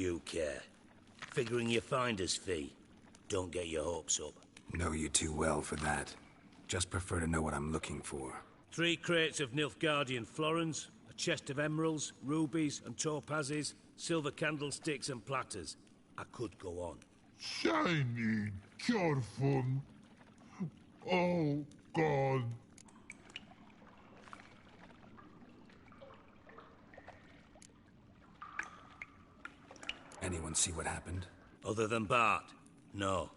You care. Figuring your finder's fee. Don't get your hopes up. Know you too well for that. Just prefer to know what I'm looking for. 3 crates of Nilfgaardian florins, a chest of emeralds, rubies and topazes, silver candlesticks and platters. I could go on. Shiny, careful. Oh, God. Anyone see what happened? Other than Bart? No.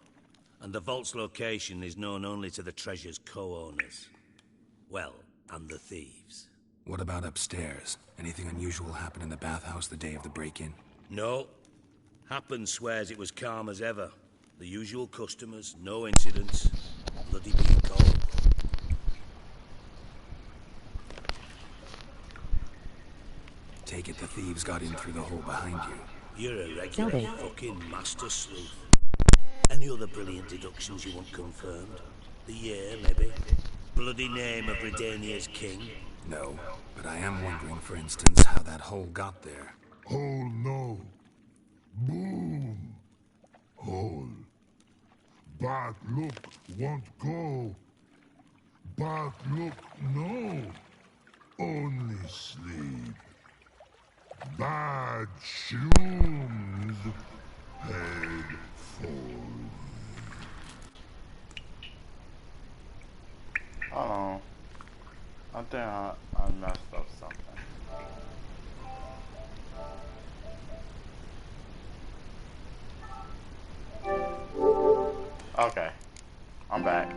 And the vault's location is known only to the treasure's co-owners. Well, and the thieves. What about upstairs? Anything unusual happen in the bathhouse the day of the break-in? No. Happen swears it was calm as ever. The usual customers, no incidents. Bloody being cold. Take it the thieves got in through the hole behind you. You're a regular fucking master sleuth. Any other brilliant deductions you want confirmed? The year, maybe? Bloody name of Redania's king? No, but I am wondering, for instance, how that hole got there. Hole no. Boom. Hole. Bad look won't go. Bad look no. Only sleep. Bad shrooms. Head full. Uh-oh. I think I messed up something. Okay. I'm back.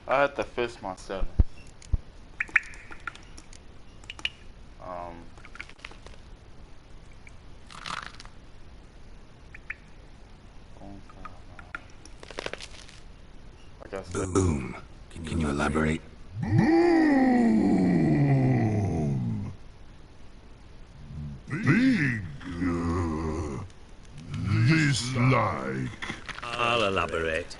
I had to fix my settings. I guess Boom. Can you elaborate? Boom! Big. This like. I'll elaborate.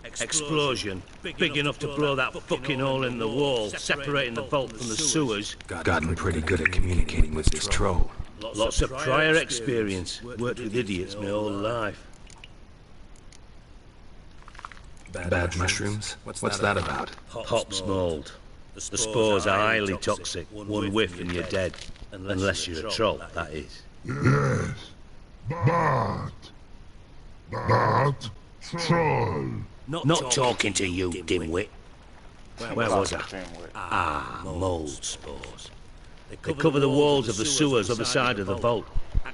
Explosion. Big enough to blow that fucking hole in the wall, separating the vault from the sewers. Gotten pretty good at communicating with this troll. Lots of prior experience. Worked with idiots my whole life. Bad mushrooms? What's that about? Hops mold. The spores are highly toxic. One whiff and you're dead. Unless you're a troll, that is. Yes. But. Troll. Not talking to you, dimwit. Where was I? Mold spores. They cover the walls of the sewers other side of the vault.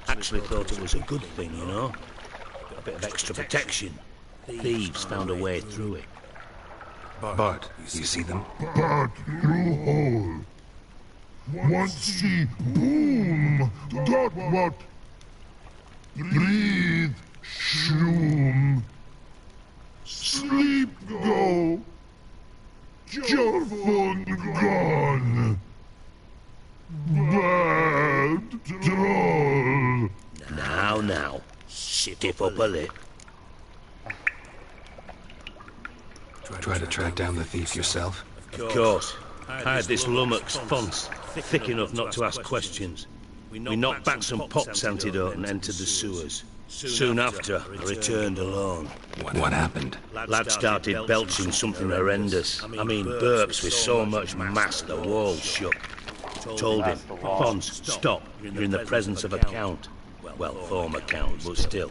Actually thought it was a good thing, you know? A bit of extra protection. Thieves found a way through it. Bart, you see them? Bad through hole. Once see boom. Got what? Breathe. Shroom. Sleep go. Your phone gone. Bad troll. Now. Stiff up a lip. Try to track down the thief yourself? Of course. I had this lummox Fons, thick enough not to ask questions. We knocked back some pox antidote and entered the sewers. Soon after, I returned alone. What happened? Lad started belching something horrendous. I mean, burps with so much mass the walls shook. Told him, Fons, stop. You're in the presence of a count. Well, former count, but still.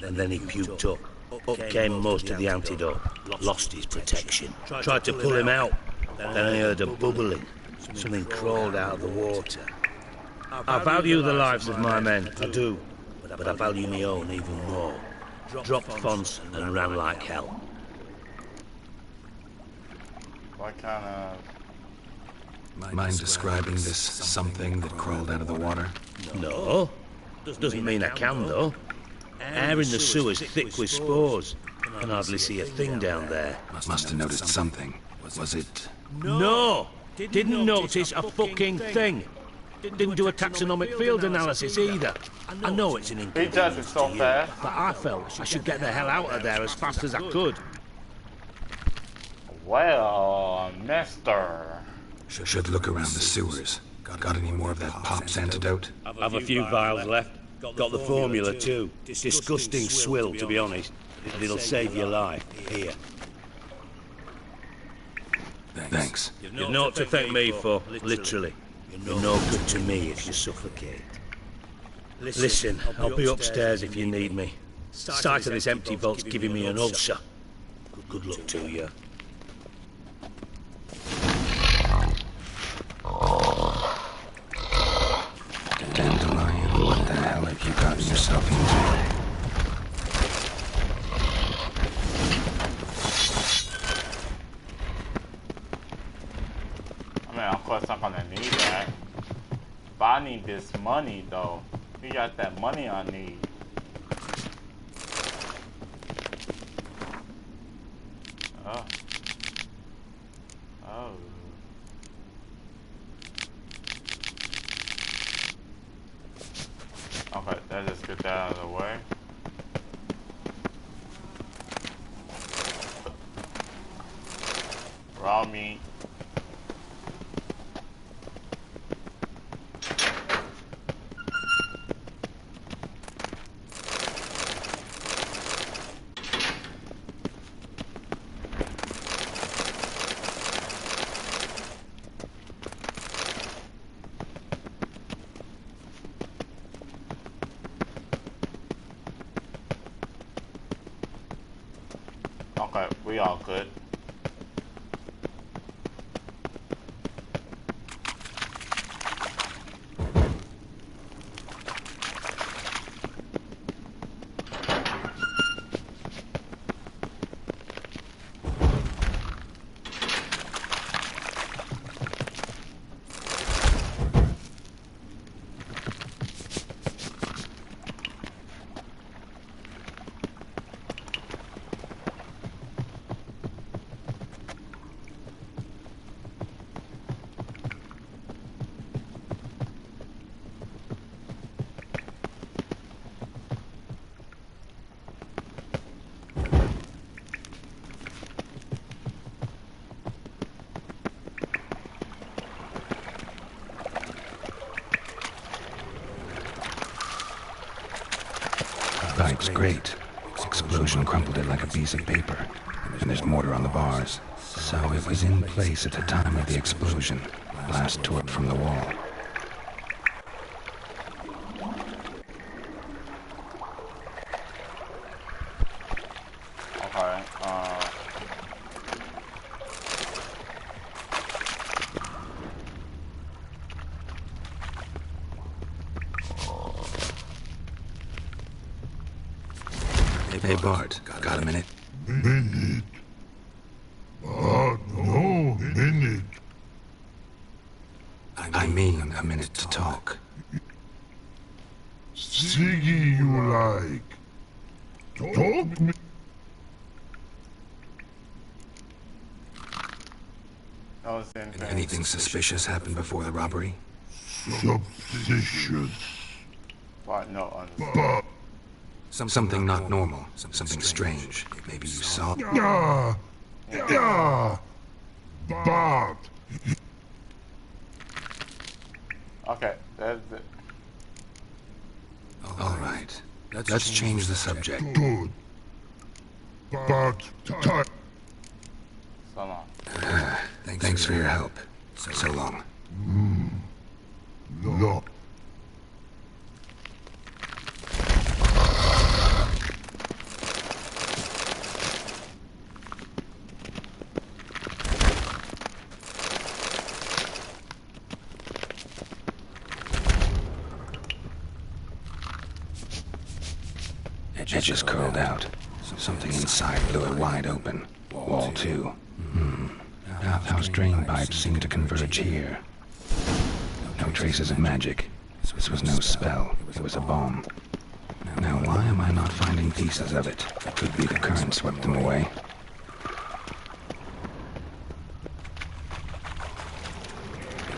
And then he puked up. Up came most of the antidote. Lost his protection. Tried to pull him out. Then I heard a bubbling. Something crawled out of the water. I value the lives of my men, I do. But I value my own even more. Dropped Fons and ran like hell. what kind of... Mind describing this something that crawled out of the water? No. Doesn't mean I can, though. Air in the sewer's thick with spores. Can hardly see a thing down there. Must have noticed something. Was it... No! Didn't notice a fucking thing. Didn't do a taxonomic field analysis either. I know it's an He inconvenience does it so to you, fast. but I felt I should get the hell out of there as fast as I could. Well, mister. Should look around the sewers. Got any more of that Pop's antidote? I've a few vials left. Got the formula too. Disgusting swill, to be honest. But it'll save your life. Here. Thanks. You've naught to thank me for, literally. You're no good to me if you suffocate. Listen, I'll be upstairs if you need me. Sight of this empty vault's giving me an ulcer. Good luck to you. Dandelion, what the hell have you gotten yourself into? I mean, of course I'm gonna need that. But I need this money though. You got that money I need. Oh. Oh. Okay, let's just get that out of the way. Raw meat. Okay, we all good. Pipe's great. Explosion crumpled it like a piece of paper. And there's mortar on the bars. So it was in place at the time of the explosion. Blast tore it from the wall. Okay, Hey Bart, got a minute? Minute. No minute. I mean a minute to talk. Siggy you like. Talk me. that was in Anything suspicious happened before the robbery? Suspicious. But no, honestly. But. Something not normal. Something strange. Maybe you saw... Yeah. But. Okay, that's it. All right. Let's change the subject. Good. But. Time. So long. Thanks for your help. So long. No. Edges curled out. Something inside blew it wide open. Wall 2. Outhouse drain pipes seemed to converge here. No traces of magic. This was no spell. It was a bomb. Now why am I not finding pieces of it? It could be the current swept them away.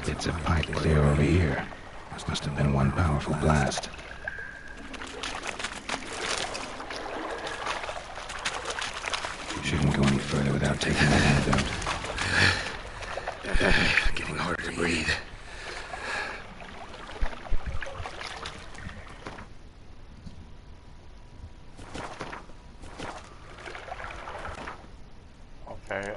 Bits of pipe clear over here. This must have been one powerful blast. Shouldn't go any further without taking that antidote. Getting harder to breathe. Okay,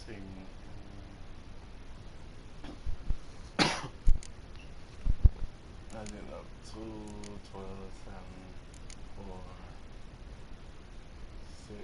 see. Nothing up 2, 12, 7, 4, 6.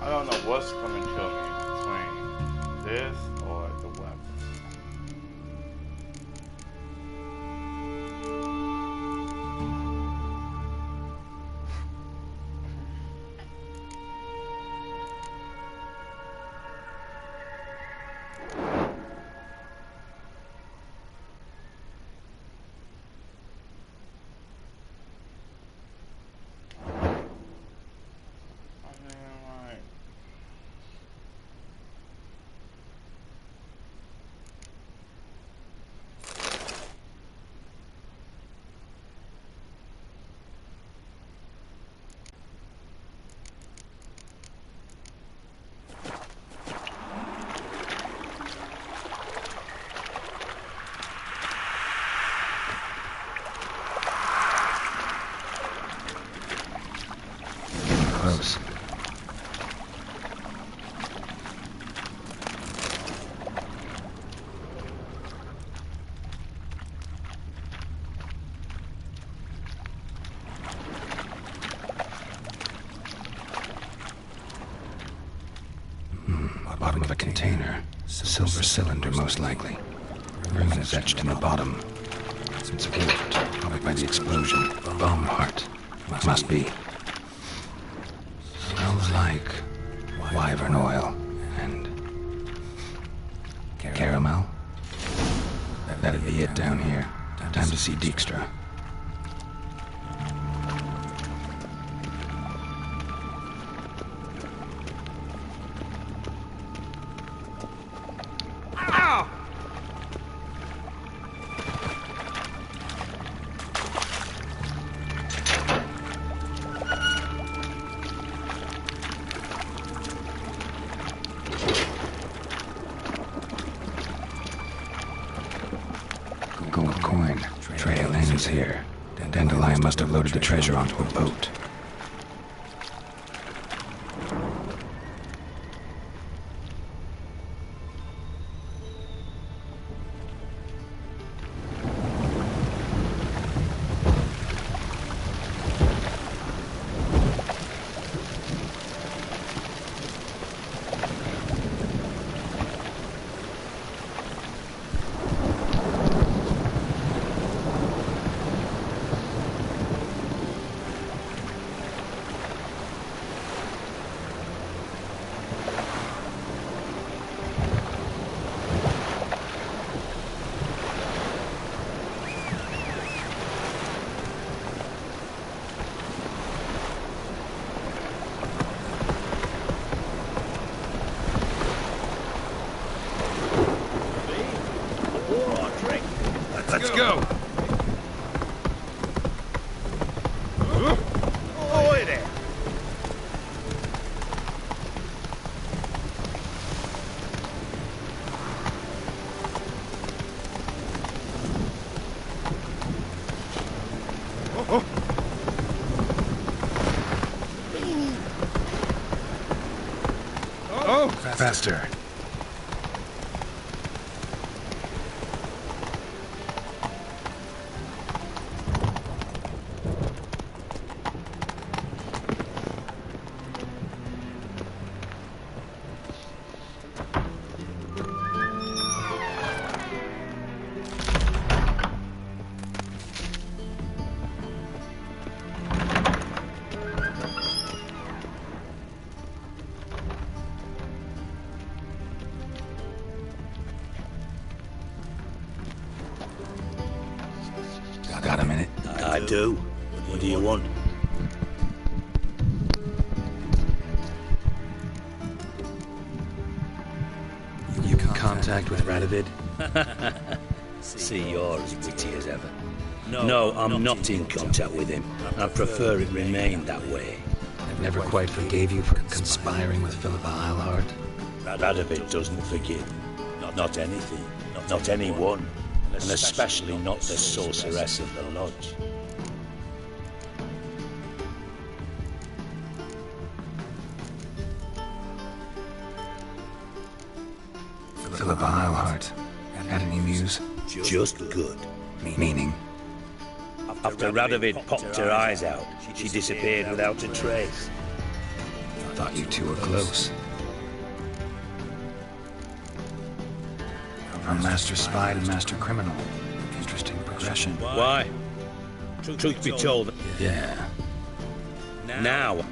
I don't know what's gonna kill me between this or the weapon. Close. Bottom of a container. Silver cylinder, most likely. Runes etched in the bottom. It's warped, probably by the explosion. Bomb part. Must be. Smells like wyvern oil and caramel. That'd be it down here. Time to see Dijkstra. Gold coin. Trail ends here. Dandelion must have loaded the treasure onto a boat. Let's go. Oi there! Faster. Got a minute? I do. What do you want? You can contact with Radovid? See, you're as witty as ever. No, I'm not in contact with him. I prefer it remain that way. Never quite forgave you for conspiring with Philippa Eilhart? Radovid doesn't forgive. Not anything. Not anyone. And especially not the sorceress of the lodge. Philippa Eilhart. Had any news? Just good. Meaning? After Radovid popped her eyes out, she disappeared without a trace. Thought you two were close. From Master Spy to Master Criminal. Interesting progression. Why? Truth be told, Yeah. now.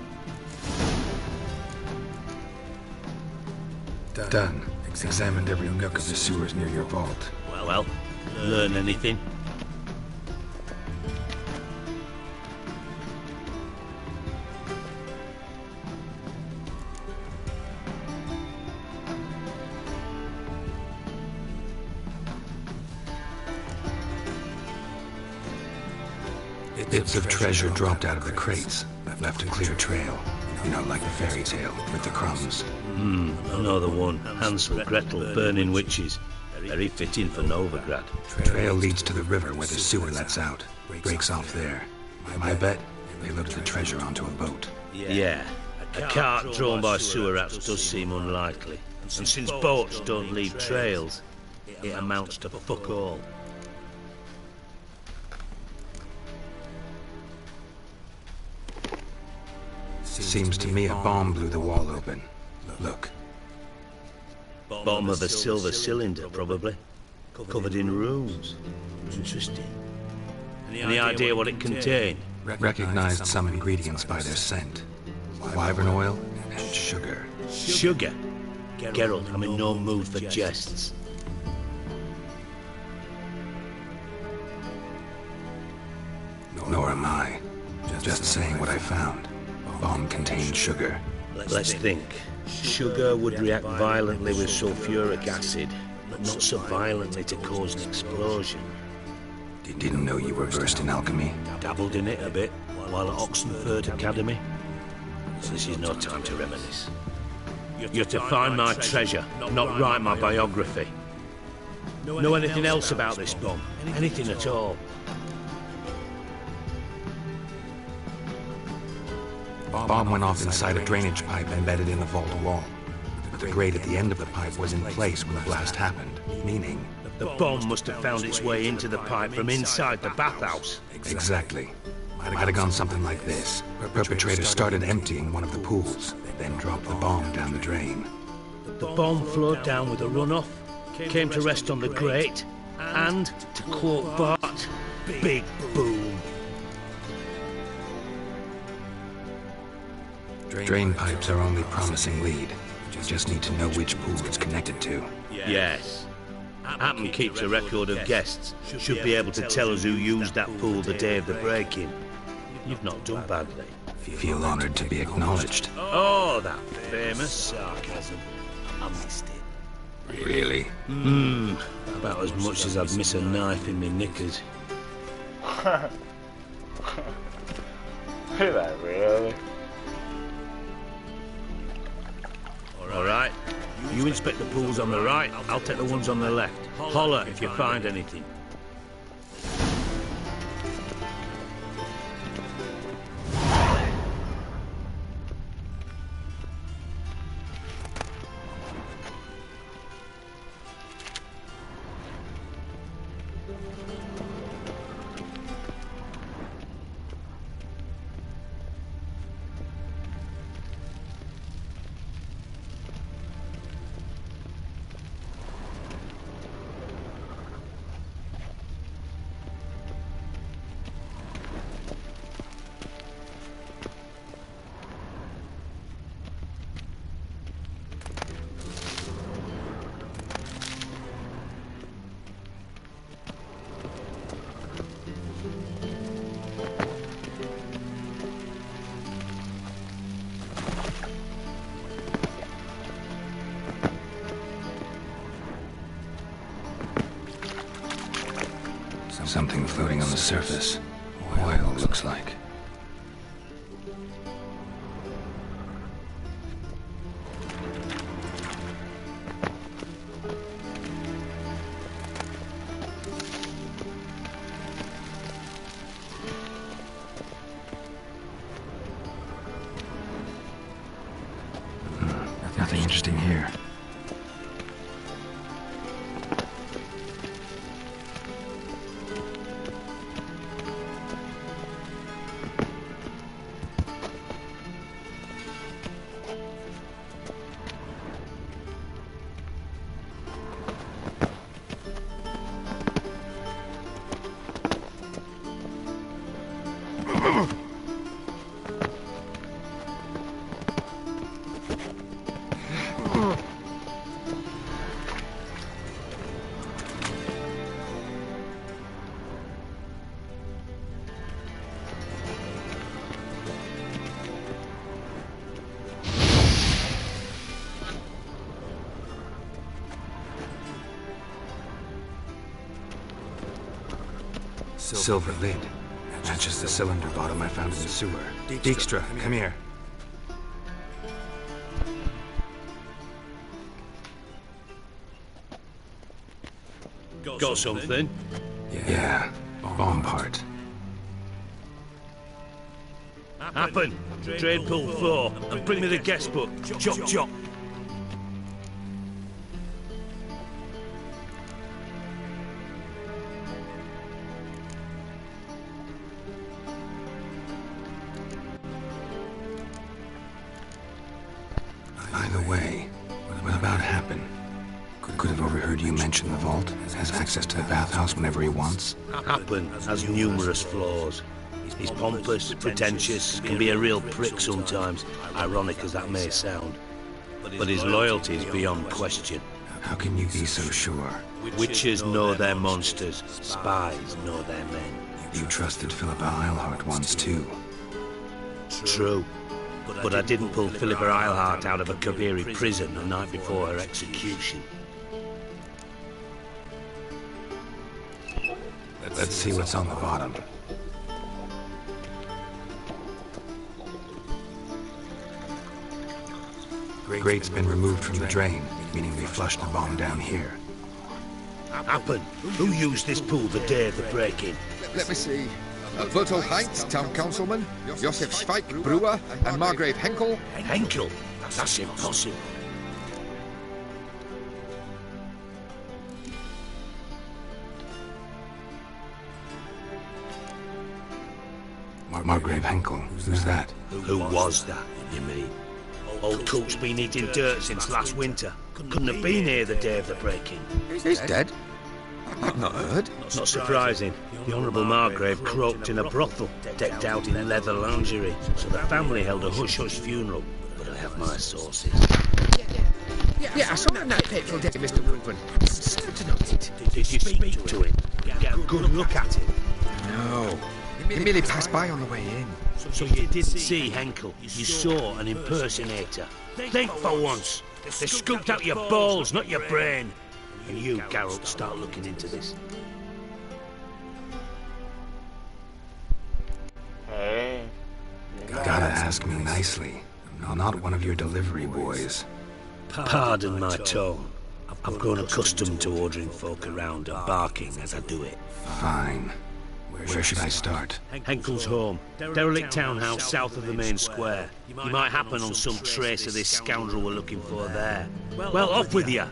Done. Examined every nook of the sewers near your vault. Well, learn anything? Bits of treasure dropped out of the crates, left a clear trail. You know, like the fairy tale with the crumbs. Another one. Hansel, Gretel, burning witches. Very fitting for Novigrad. Trail leads to the river where the sewer lets out. Breaks off there. I bet they loaded the treasure onto a boat. Yeah. A cart drawn by sewer rats does seem unlikely. And since boats don't leave trails, it amounts to fuck all. Seems to me a bomb blew the wall open. Look. Bottom of a silver cylinder, probably. Covered in runes. Interesting. Any idea what it contained? Recognized some ingredients by their scent. Wyvern oil and sugar. Sugar? Geralt, I'm in no mood for jests. Nor am I. Just saying what I found. Bomb contained sugar. Let's think. Sugar would react violently with sulfuric acid, but not so violently to cause an explosion. Didn't know you were versed in alchemy. Dabbled in it a bit while at Oxenford Academy. So this is no time to reminisce. You're to find my treasure, not write my biography. Know anything else about this bomb? Anything at all? Bomb went off inside a drainage pipe embedded in the vault wall. But the grate at the end of the pipe was in place when the blast happened, meaning... The bomb must have found its way into the pipe from inside the bathhouse. Exactly. Might have gone something like this. Perpetrator started emptying one of the pools, then dropped the bomb down the drain. The bomb flowed down with a runoff, came to rest on the grate, and, to quote Bart, big boom. Drain pipes are only promising lead. Just need to know which pool it's connected to. Yes. Happen keeps a record of guests. Should be able to tell us who used that pool the day of the break-in. You've not done badly. Feel honored to be acknowledged. Oh, that famous sarcasm. I missed it. Really? About as much as I'd miss a knife in my knickers. Is that really? All right. You inspect the pools on the right, I'll take the ones on the left. Holler if you find anything. Something floating on the surface. Oil, looks like. Nothing interesting here. Silver lid. Matches the cylinder bottom I found in the sewer. Dijkstra, come here. Got something? Yeah, bomb part. Happen. Drain pull 4 and bring me the guest book. Chop chop. Either way, what about Happen? Could have overheard you mention the vault. Has access to the bathhouse whenever he wants. Happen has numerous flaws. He's pompous, pretentious, can be a real prick sometimes, ironic as that may sound. But his loyalty is beyond question. How can you be so sure? Witches know their monsters, spies know their men. You trusted Philippa Eilhart once too. True. But I didn't pull Philippa Eilhart out of a Kabiri prison the night before her execution. Let's see what's on the bottom. Grate's been removed from the drain, meaning they flushed the bomb down here. Happen. Who used this pool the day of the break-in? Let me see. Bertel Heinz, town councilman, Josef Schweik, brewer, and Margrave Henkel. Henkel? That's impossible. Margrave Henkel, who's that? Who was that, you mean? Old Cook's been eating dirt since last winter. Couldn't have been here the day of the break-in. He's dead? I've not heard. Not surprising. The Honourable Margrave croaked in a brothel, decked out in leather lingerie, so the family held a hush-hush funeral. But I have my sources. Yeah, I saw him that fateful day, Mr. Woodburn. Certain of it. Did you speak to him? Get a good look at him? No. He merely passed by on the way in. So you didn't see Henkel. You saw an impersonator. Think for once. They scooped out your balls, not your brain. And you, Geralt, start looking into this. Hey. Gotta ask me nicely. I'm not one of your delivery boys. Pardon my tone. I've grown accustomed to ordering folk around and barking as I do it. Fine. Where should I start? Henkel's home. Derelict townhouse south of the main square. You might happen on some trace of this scoundrel we're looking for there. Well, off with you!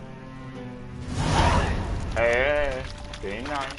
Hey, very nice.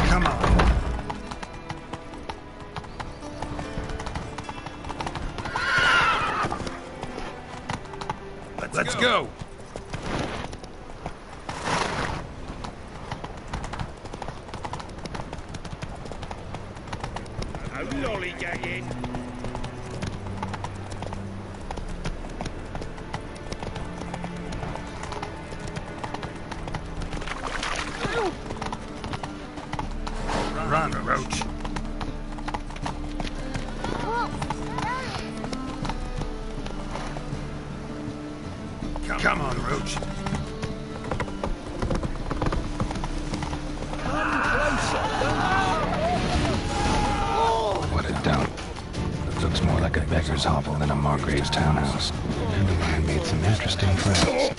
Come on. Let's go. Lollygagging. Run, Roach. Come on, Roach. What a dump. Looks more like a beggar's hovel than a Margrave's townhouse. And I made some interesting friends.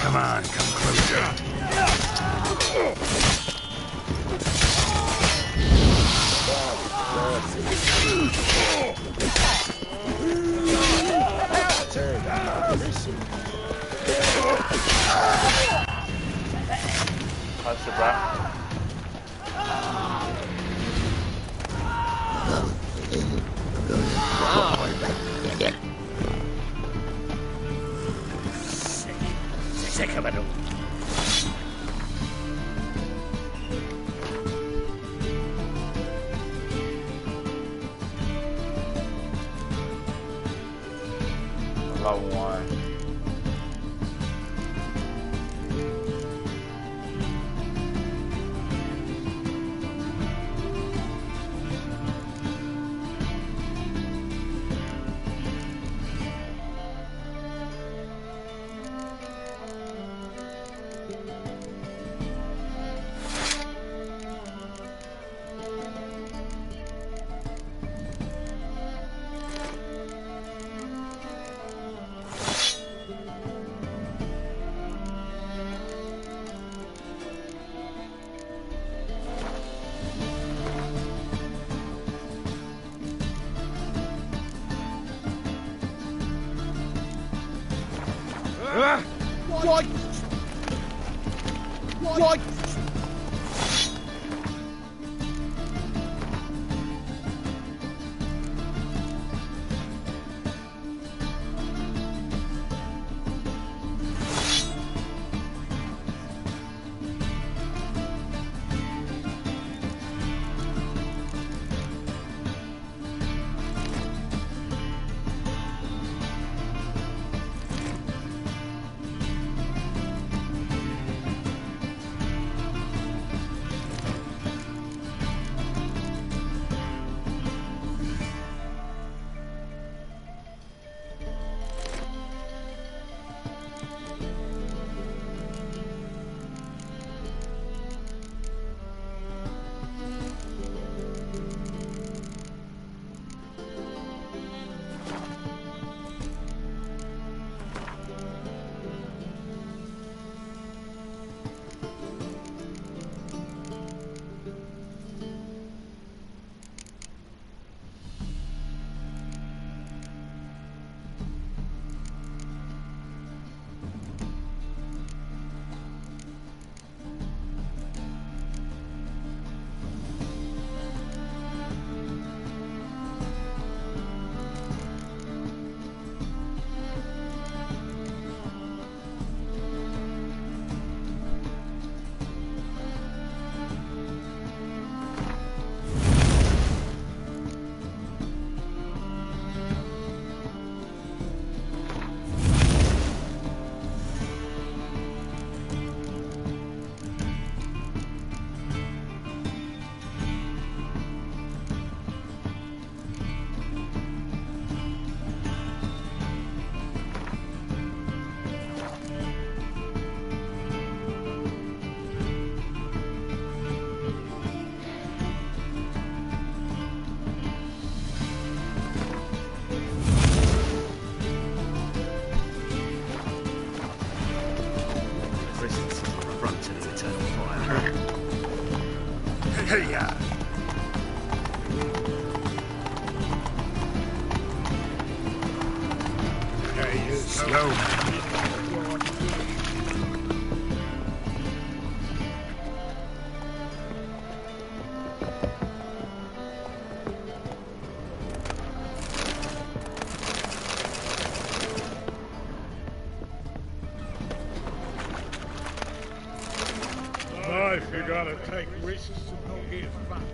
Come on, come closer. Touch your breath. Sick of it all. Level 1. What? What? slow. Life, you gotta take risks and not get fucked.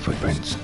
Footprints.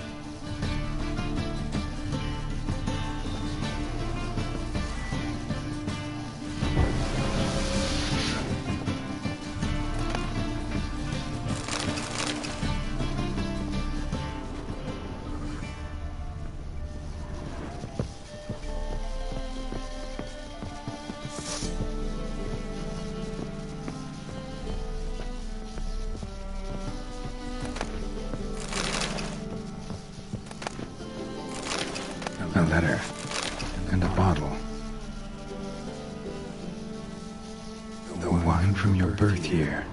A letter. And a bottle. The wine from your birth year.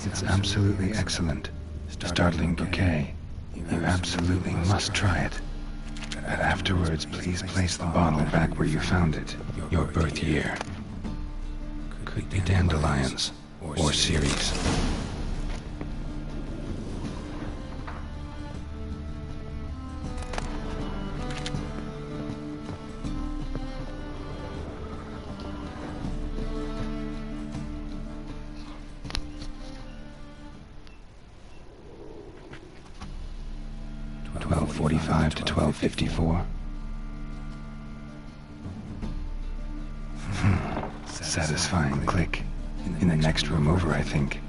It's absolutely excellent. Startling bouquet. You absolutely must try it. But afterwards, please place the bottle back where you found it. Your birth year. Could be dandelions. Or Ceres. .45 to 12:54. Satisfying click. In the next room over, I think.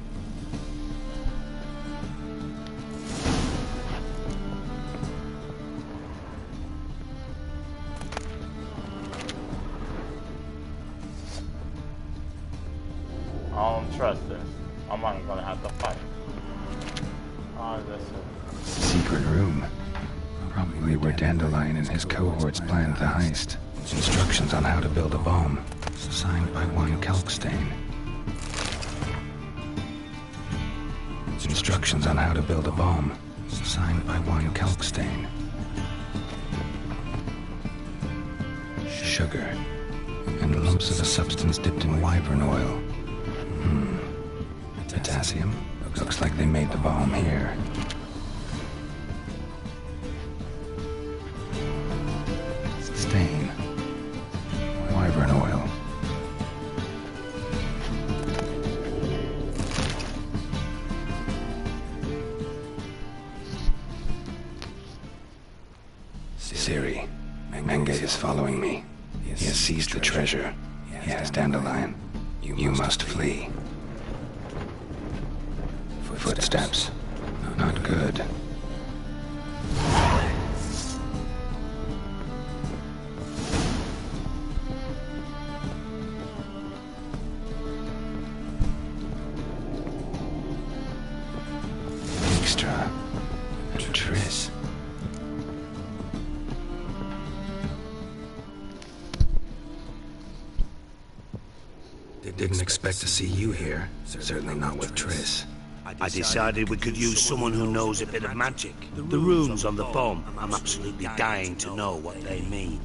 I don't trust this. I'm not gonna have to fight. Oh, that's it. Secret room. Probably where Dandelion and his cohorts planned the heist. Instructions on how to build a bomb. Signed by one Kalkstein. Instructions on how to build a bomb. Signed by one Kalkstein. Sugar. And lumps of a substance dipped in wyvern oil. Potassium? Looks like they made the bomb here. Stain. Wyvern oil. Ciri. Menge is following me. He has seized the treasure. He has Dandelion. You must flee. Footsteps. Not good. Dijkstra. Triss. They didn't expect to see you here. Certainly not with Triss. I decided we could use someone who knows a bit of magic. The runes on the bomb, I'm absolutely dying to know what they mean.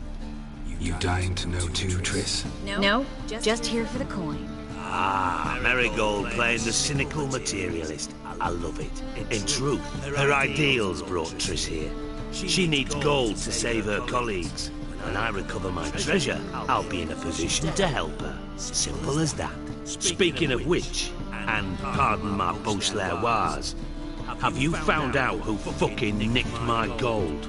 You dying to know too, Triss? No, just here for the coin. Ah, Marigold playing the cynical materialist. I love it. In truth, her ideals brought Triss here. She needs gold to save her colleagues. When I recover my treasure, I'll be in a position to help her. Simple as that. Speaking of which, and pardon my Beauclervoise, have you found out who fucking nicked my gold?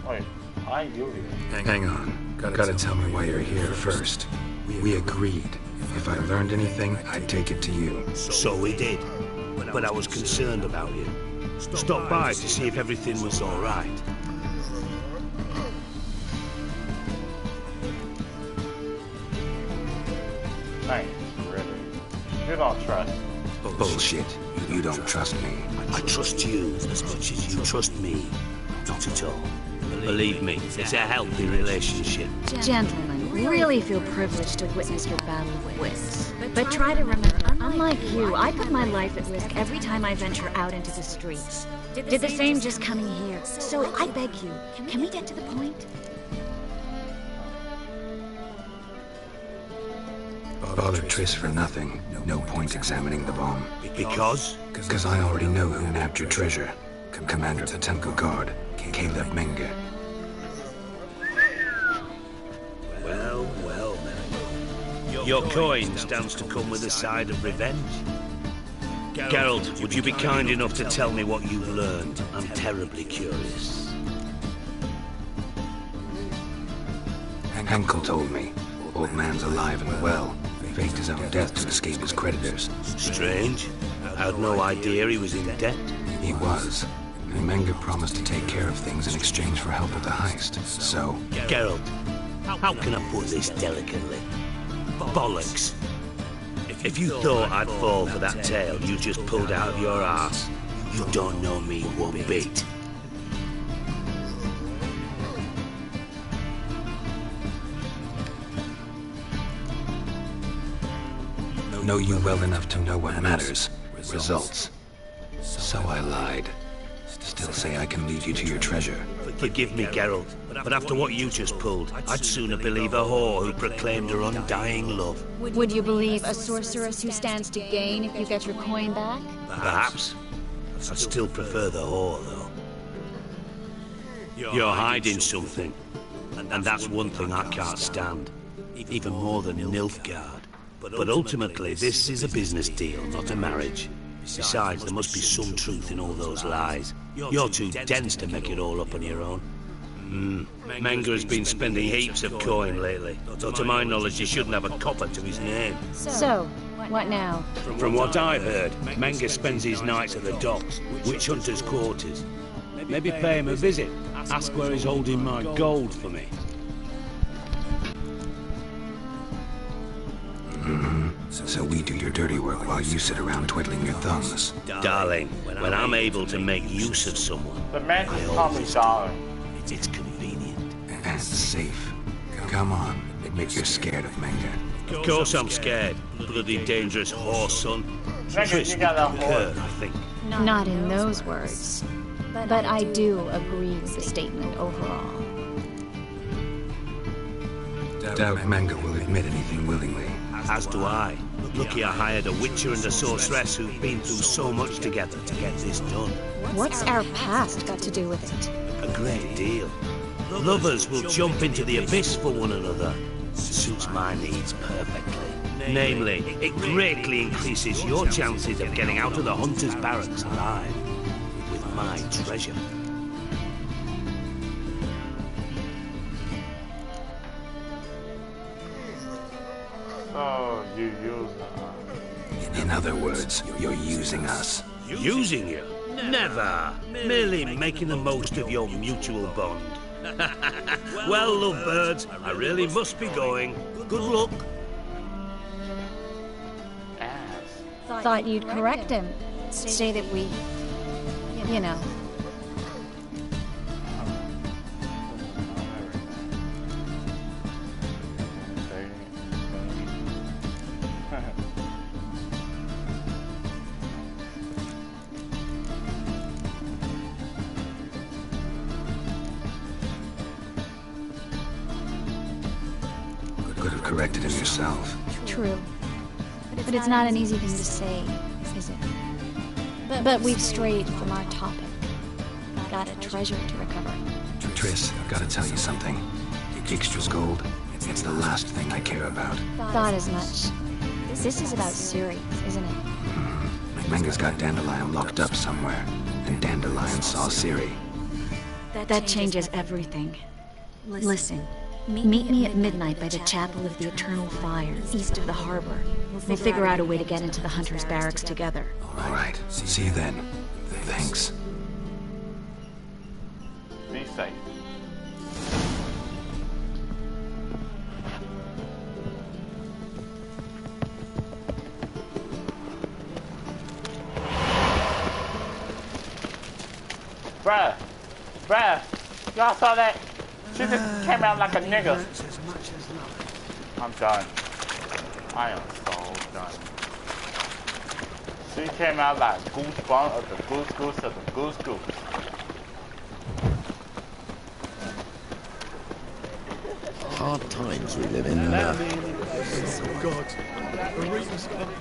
Wait, why you here? Hang on. Gotta tell me why you're here first. We agreed. If I learned anything, I'd take it to you. So we did. But I was concerned about you. Stopped by to see if everything was all right. Thanks, really. You don't trust. Bullshit. You don't trust me. I trust you as much as you trust me. Not at all. Believe me, it's a healthy relationship. Gentlemen, we really feel privileged to witness your battle of wits. But try to remember, unlike you, I put my life at risk every time I venture out into the streets. Did the same just coming here. So I beg you, can we get to the point? Bothered Triss for nothing. No point examining the bomb. Because? Because I already know who nabbed your treasure. Commander of the Temple Guard, Caleb Menge. Well, then. Your coin stands to come with a side of revenge. Geralt, would you be kind enough to tell me what you've learned? I'm terribly curious. Henkel told me. Old man's alive and well. Faked his own death to escape his creditors. Strange. I had no idea he was in debt. He was. And Menge promised to take care of things in exchange for help with the heist. So... Geralt, how can I put this delicately? Bollocks. If you thought I'd fall for that tale you just pulled out of your arse, you don't know me one bit. Know you well enough to know what matters. Results. So I lied. Still say I can lead you to your treasure. Forgive me, Geralt, but after what you just pulled, I'd sooner believe a whore who proclaimed her undying love. Would you believe a sorceress who stands to gain if you get your coin back? Perhaps. I'd still prefer the whore, though. You're hiding something, and that's one thing I can't stand. Even more than Nilfgaard. But ultimately, this is a business deal, not a marriage. Besides, there must be some truth in all those lies. You're too dense to make it all up on your own. Menge has been spending heaps of coin lately, though to my knowledge he shouldn't have a copper to his name. So, what now? From what I've heard, Menge spends his nights at the docks, witch hunters' quarters. Maybe pay him a visit. Ask where he's holding my gold for me. So we do your dirty work while you sit around twiddling your thumbs. Darling, when I'm able to make use of someone, The man I just called me always darling. it's convenient. And safe. Come on, admit you're scared of Menge. Of course I'm scared. Bloody dangerous whore, son. Nigga, Triss you got would a concur, whore. I think. Not in those words. But I do agree with the statement overall. Doubt Menge will admit anything willingly. As do I. Lucky I hired a witcher and a sorceress who've been through so much together to get this done. What's our past got to do with it? A great deal. Lovers will jump into the abyss for one another. Suits my needs perfectly. Namely, it greatly increases your chances of getting out of the hunter's barracks alive with my treasure. So you use her. In other words, you're using us. Using you? Never. Merely making the most of your mutual bond. Well, lovebirds, I really must be going. Good luck. Ass. Thought you'd correct him. Say that we, you know. Could have corrected him yourself. True. But it's not an easy thing to say, is it? But we've strayed from our topic. Got a treasure to recover. Triss, I've got to tell you something. Dijkstra's gold, it's the last thing I care about. Thought as much. This is about Ciri, isn't it? Menge's got Dandelion locked up somewhere, and Dandelion saw Ciri. That changes everything. Listen, Meet me at midnight by the Chapel of the Eternal Fire, east of the harbor. We'll figure out a way to get into the Hunter's barracks together. All right. See you then. Thanks. Be safe. Bruh, y'all saw that? She just came out like a nigga. I'm done. I am so done. She came out like Goosebumps of the Goose of the Goose. Hard times we live in now. God. Marines Goosebumps.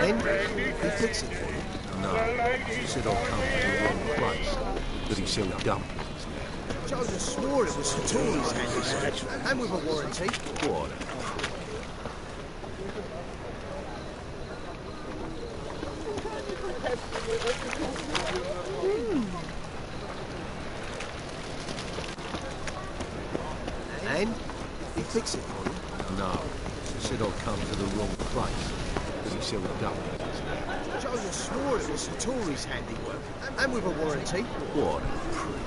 He fix it for you? No. He said I'll come to the wrong place. But he said dump. Joseph swore it was Tories handy special, and with a warranty. What? And? He fix it for you? No. He said I'll come to the wrong place. But he said dump. Joseph swore it was Tories handiwork, and with a warranty. What a prick.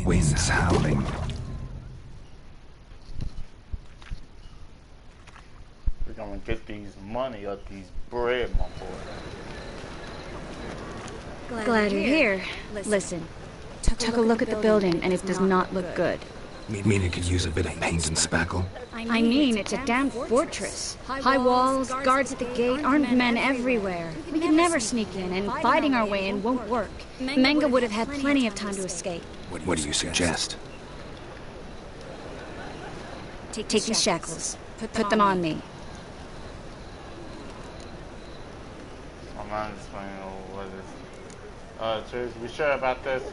Winds howling. We're gonna get these money up these bread, my boy. Glad you're here. Listen, took a look at the building and it does not look good. Mean it could use a bit of paint and spackle? I mean, it's a damn fortress. High walls, guards at the gate, armed men everywhere. We could never sneak in, and fighting our way in won't work. Menge would have had plenty of time to escape. What do you suggest? Take these shackles. Put them on me. I'm not explaining what is. Trish, we sure about this?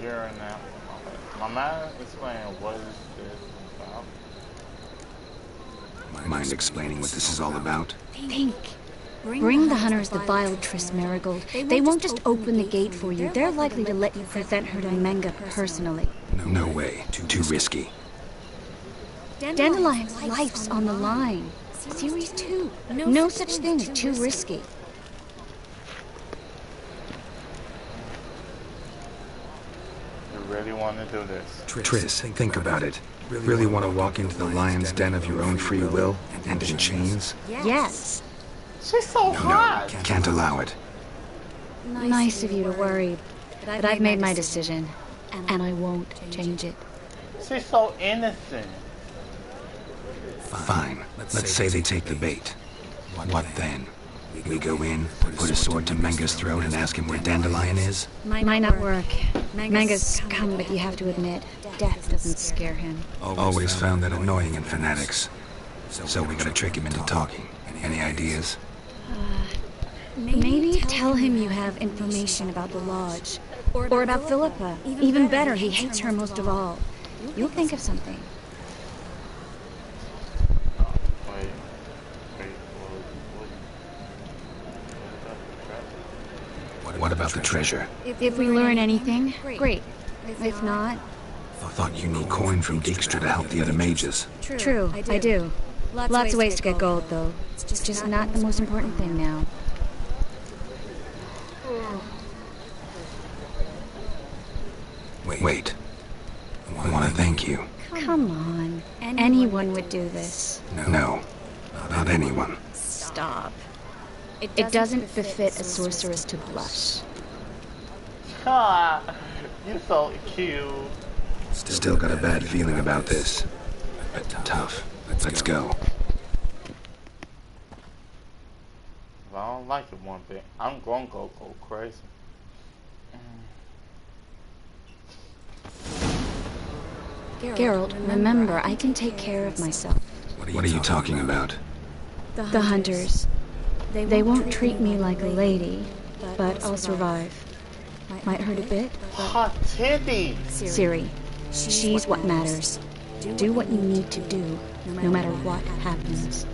Here and now. My mind explaining what is this about? Mind explaining what this is all about? Think. Bring the hunters the vile Triss Merigold. They won't just open the gate for you. They're likely to let you present her to Menge personally. No way. Too risky. Dandelion's life's on the line. Series 2. No such thing as too risky. You really want to do this? Triss, think about it. Really want to walk into the lion's den of your own free will and in chains? Yes. She's so hot. Can't allow it. Nice of you to worry, but I've made my decision, and I won't change it. She's so innocent. Fine. Let's say they take the bait. What then? We go in, put a sword to Menge's throat and ask him where Dandelion is? Might not work. Menge's come, but you have to admit, death doesn't scare him. Always found that annoying in fanatics. So we gotta trick him into talking. Any ideas? Maybe tell him you have information about the Lodge. Or about Philippa. Even better, he hates her most of all. You'll think of something. What about the treasure? If we learn anything, great. If not... Thought you need coin from Dijkstra to help the other mages. True, I do. Lots of ways to get gold, though. It's just not the most important thing now. Wait. I want to thank you. Come on. Anyone would do this. No, not anyone. Stop. It doesn't befit a sorceress to blush. Ah, you're so cute. Still got a bad feeling about this. But tough. Let's go. If I don't like it one bit, I'm gonna go crazy. Geralt, remember, I can take care of myself. What are you talking about? The hunters. They won't treat me like a lady, but I'll survive. Might hurt a bit, Hot titty. Ciri, she's what matters. Do what you need to do, no matter what happens.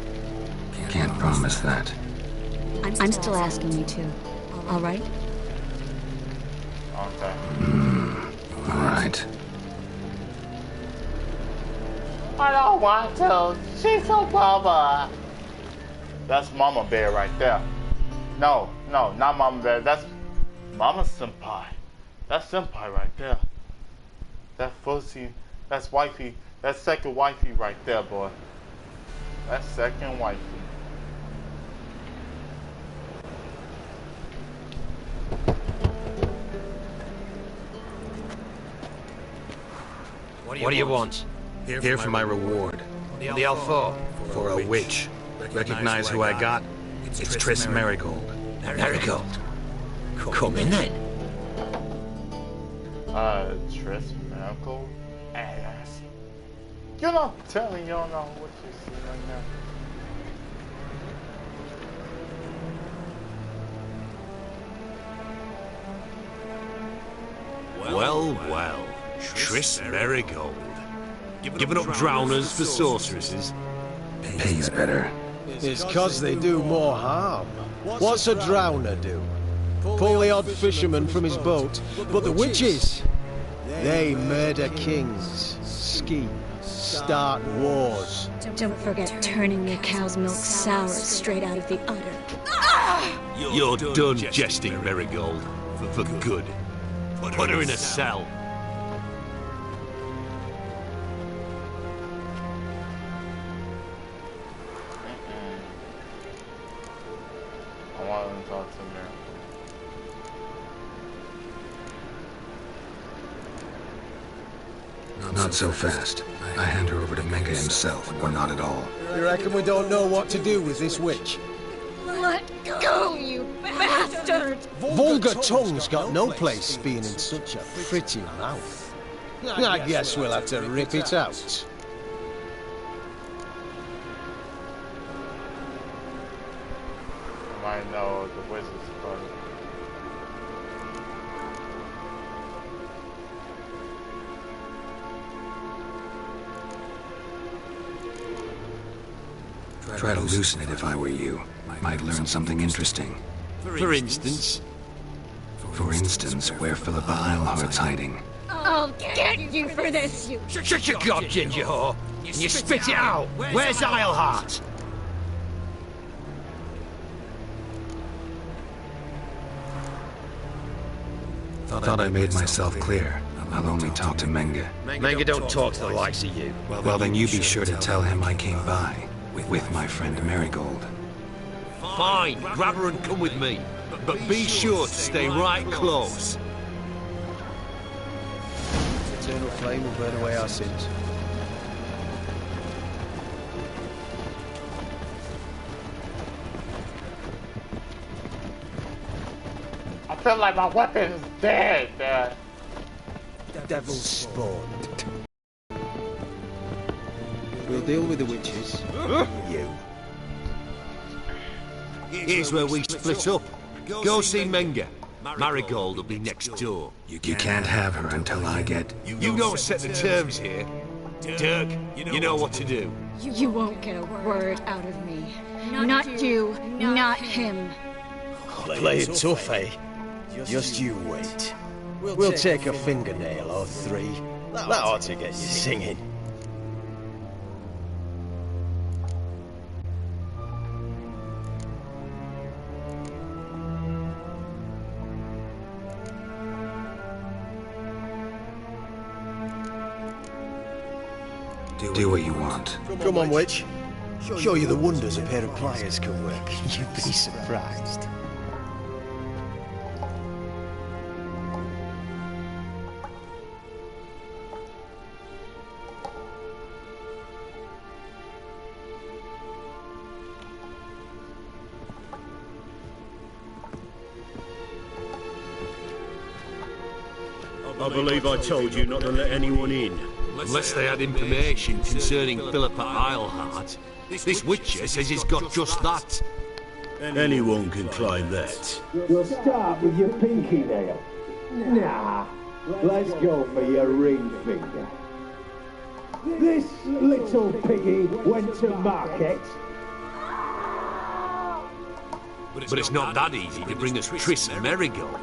Can't promise that. I'm still asking you to. All right? Okay. All right. I don't want to. She's so mama. That's Mama Bear right there. No, not Mama Bear. That's Mama Senpai. That's Senpai right there. That fussy, that's wifey. That's second wifey right there, boy. That's second wifey. What do you want? Here for my reward. The Alfor. For a witch. Recognize who I got? It's Triss Merigold. Marigold. Come in then. Triss Merigold? Ass. You know, telling you don't know what you see right now. Well. Triss Merigold. Giving up drowners for sorceresses. Pays better. It's 'cause they do more harm. What's a drowner do? Pull the odd fisherman from his boat. But the witches, they murder kings, scheme, start wars. Don't forget turning your cow's milk sour straight out of the udder. You're done jesting, Merigold. For good. Put her in a cell. I want to talk to Mary. Not so fast. I hand her over to Menge himself, or not at all. You reckon we don't know what to do with this witch? Let go, you bastard! Vulgar tongue's got no place being in such a pretty mouth. I guess we'll have to rip it out. I might know the wizard's brother. Try to loosen it if I were you. Might learn something interesting. For instance. For instance, where Philippa Eilhart's hiding. I'll get you for this, you... Shut your gob, ginger whore. And you spit it out. Where's Eilhart? Thought I made myself clear. I'll only talk to Menge. Menge don't talk to the likes of you. Well, then you be sure to tell him I came by. With my friend Merigold. Fine, grab her and come with me. But be sure to stay right close. Eternal flame will burn away our sins. I feel like my weapon is dead, Dad. Devil's spawn. We'll deal with the witches. You. Here's where we split up. Go see Menge. Marigold will be next door. You can't have her until I get... You don't set the terms here. Dirk, you know what to do. You won't get a word out of me. Not you, not him. Play it tough, eh? Just you wait. We'll take a fingernail or three. That ought to get you singing. Do what you want. Come on, witch. Show you the wonders a pair of pliers can work. You'd be surprised. I believe I told you not to let anyone in. Unless they had information concerning Philippa Eilhart. This Witcher says he's got just that. Anyone can claim that. You'll start with your pinky nail. Nah, let's go for your ring finger. This little piggy went to market. But it's not that easy to bring us Triss and Merigold.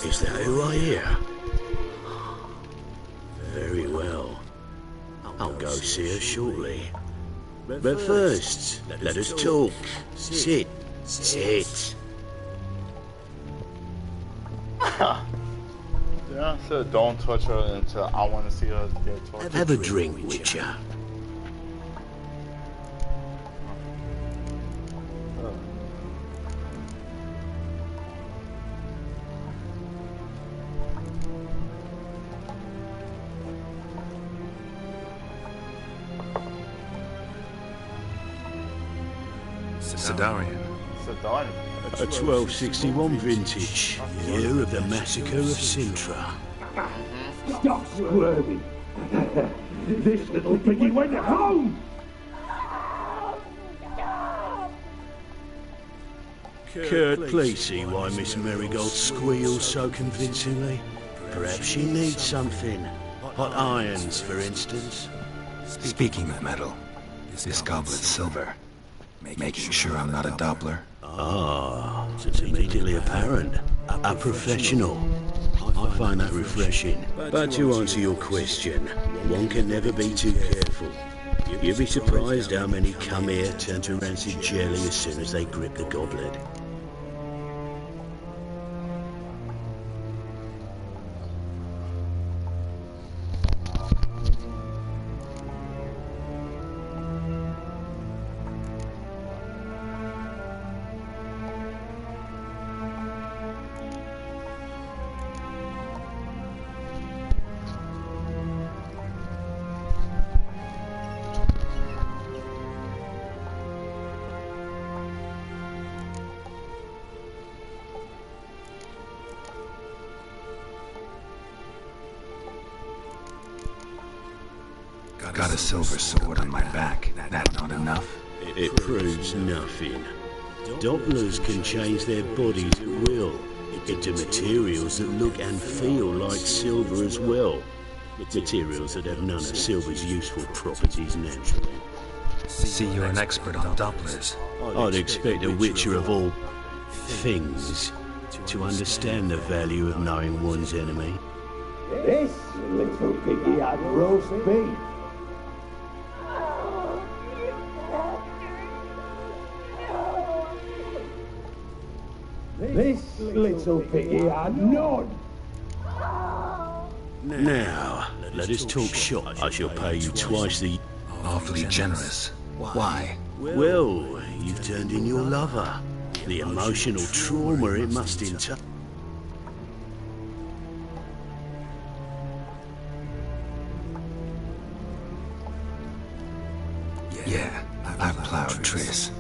Is that who I hear? Very well. I'll go see her shortly. But first, let us talk. Sit. Sit. Yeah, so don't touch her until I want to see her get tortured. Have a drink, Witcher. Sedarian. A 1261 vintage, year of the massacre of Sintra. Stop squirming. This little piggy went home. Kurt, please see why Miss Merigold squeals so convincingly. Perhaps she needs something. Hot irons, for instance. Speaking of metal, this goblet's silver. Making sure I'm not a Doppler. Ah, it's immediately apparent. A professional. I find that refreshing. But to answer your question, one can never be too careful. You'll be surprised how many come here turn to rancid jelly as soon as they grip the goblet. Got a silver sword on my back. That not enough? It proves nothing. Dopplers can change their bodies at will into materials that look and feel like silver as well. Materials that have none of silver's useful properties naturally. See, you're an expert on Dopplers. I'd expect a Witcher of all things to understand the value of knowing one's enemy. This little piggy had roast beef. This little piggy had none. Now, let us talk shop. I shall pay you twice the... Awfully generous. Why? Well, you've turned in your lover. The emotional trauma it must entail. Yeah, I've plowed Triss.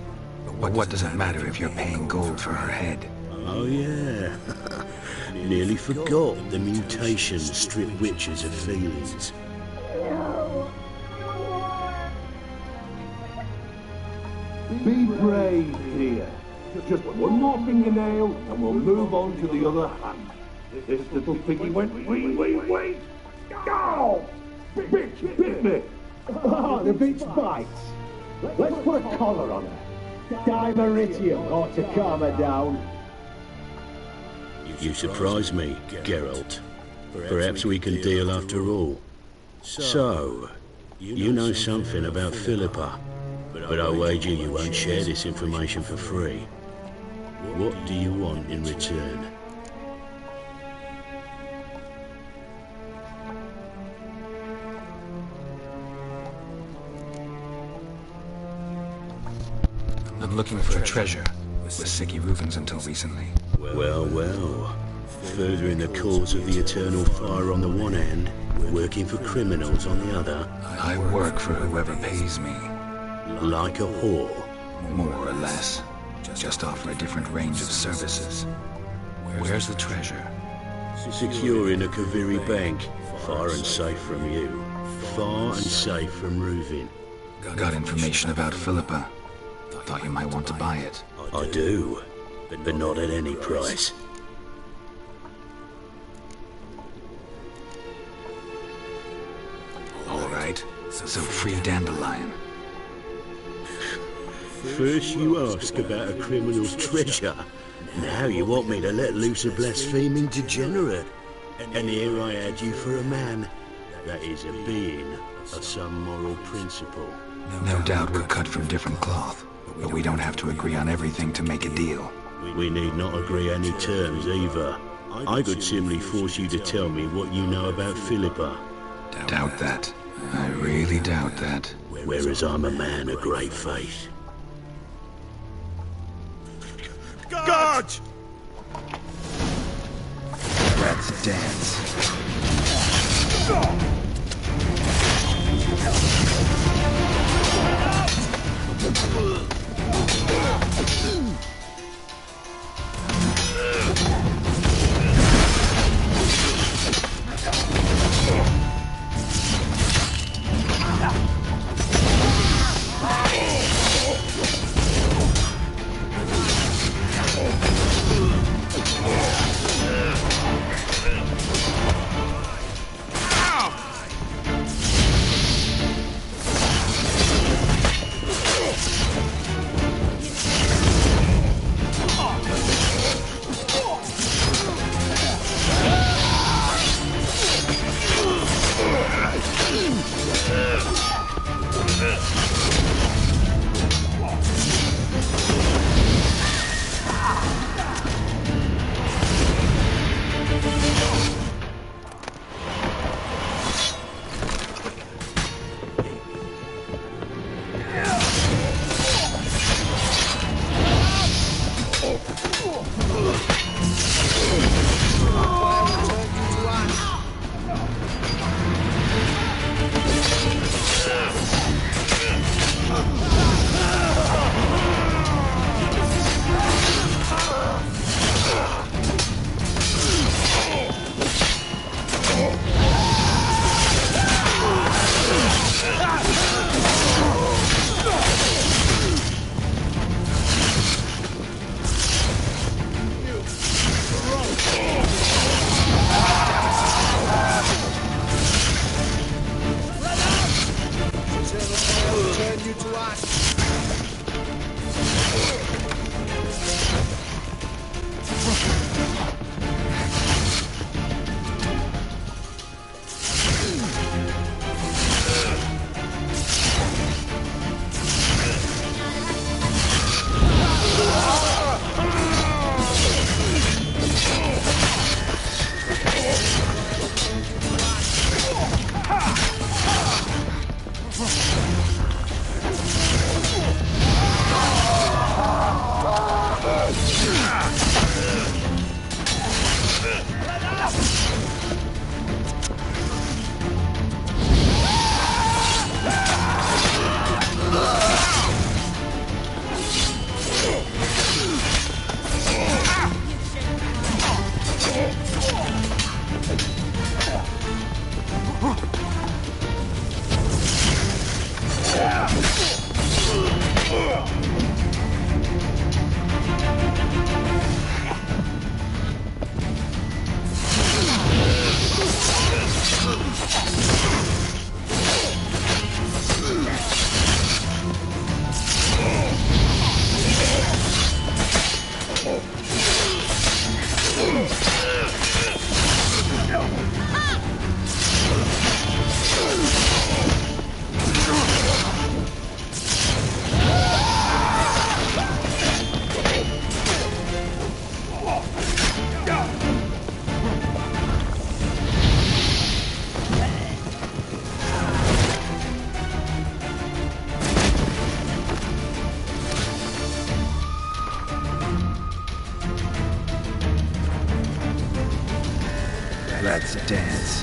But what does it matter if you're paying gold for her head? Oh yeah. Nearly forgot the mutations strip witches of feelings. Be brave, dear. Just one more fingernail and we'll move on to the other hand. This little piggy went, wait. Go! Bitch, bit me! Oh, the bitch bites. Let's put a collar on her. Dimeritium ought to calm her down. You surprise me, Geralt. Perhaps we can deal after all. So, you know something about Philippa, but I wager you won't share this information for free. What do you want in return? I'm looking for a treasure. Was Siggy Ruvens until recently. Well. Furthering the cause of the eternal fire on the one hand, working for criminals on the other. I work for whoever pays me. Like a whore. More or less. Just offer a different range of services. Where's the treasure? Secure in a Kaviri bank, far and safe from you. far and safe from Ruvin. Got information about Philippa. Thought you might want to buy it. I do, but not at any price. All right, so free Dandelion. First you ask about a criminal's treasure, now you want me to let loose a blaspheming degenerate. And here I had you for a man, that is a being of some moral principle. No doubt we're cut from different cloth, but we don't have to agree on everything to make a deal. We need not agree any terms either. I could simply force you to tell me what you know about Philippa. Doubt that. I really doubt that. Whereas I'm a man of great faith. God! Let's dance. Let's dance.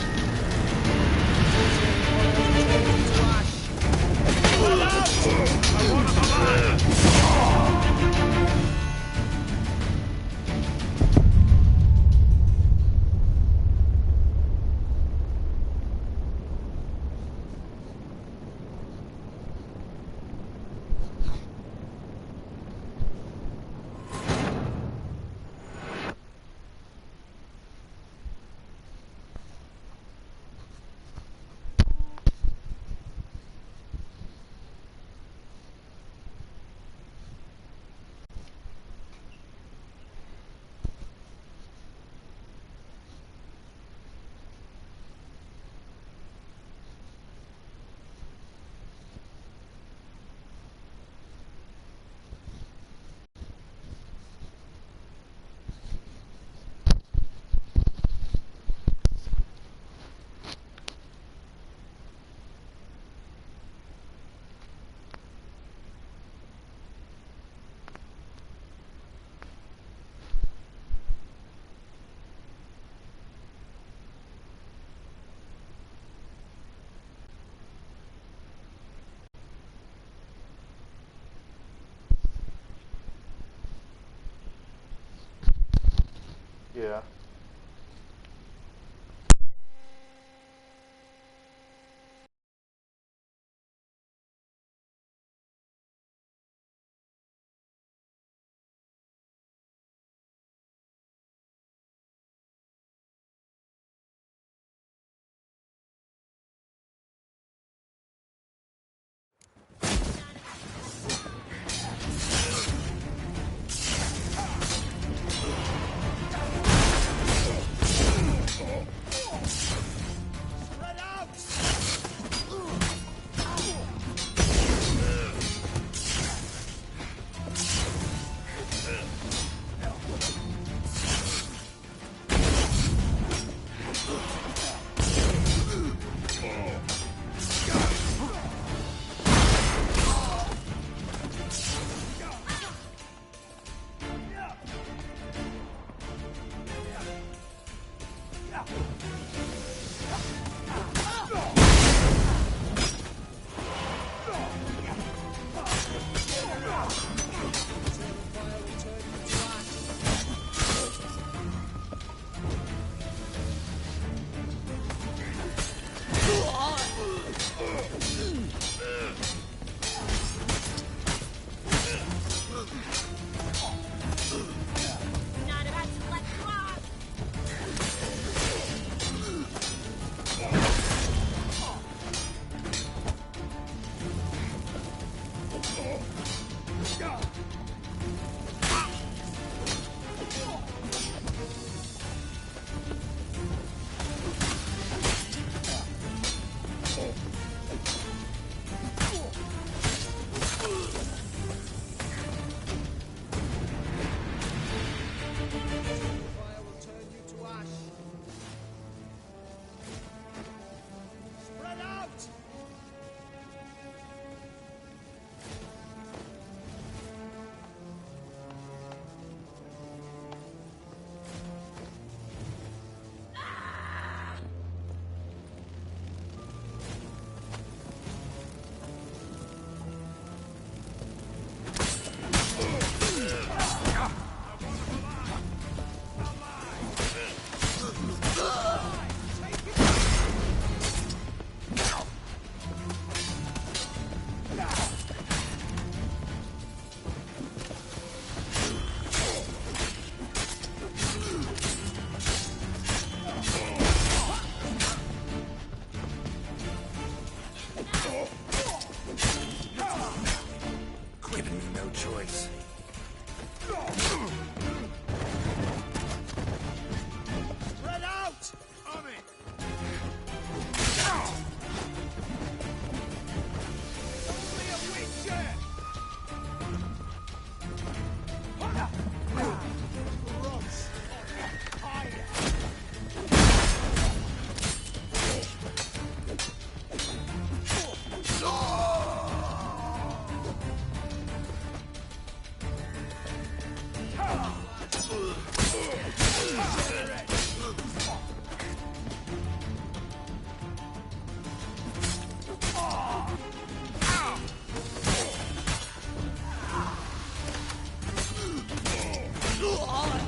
Yeah. Oh!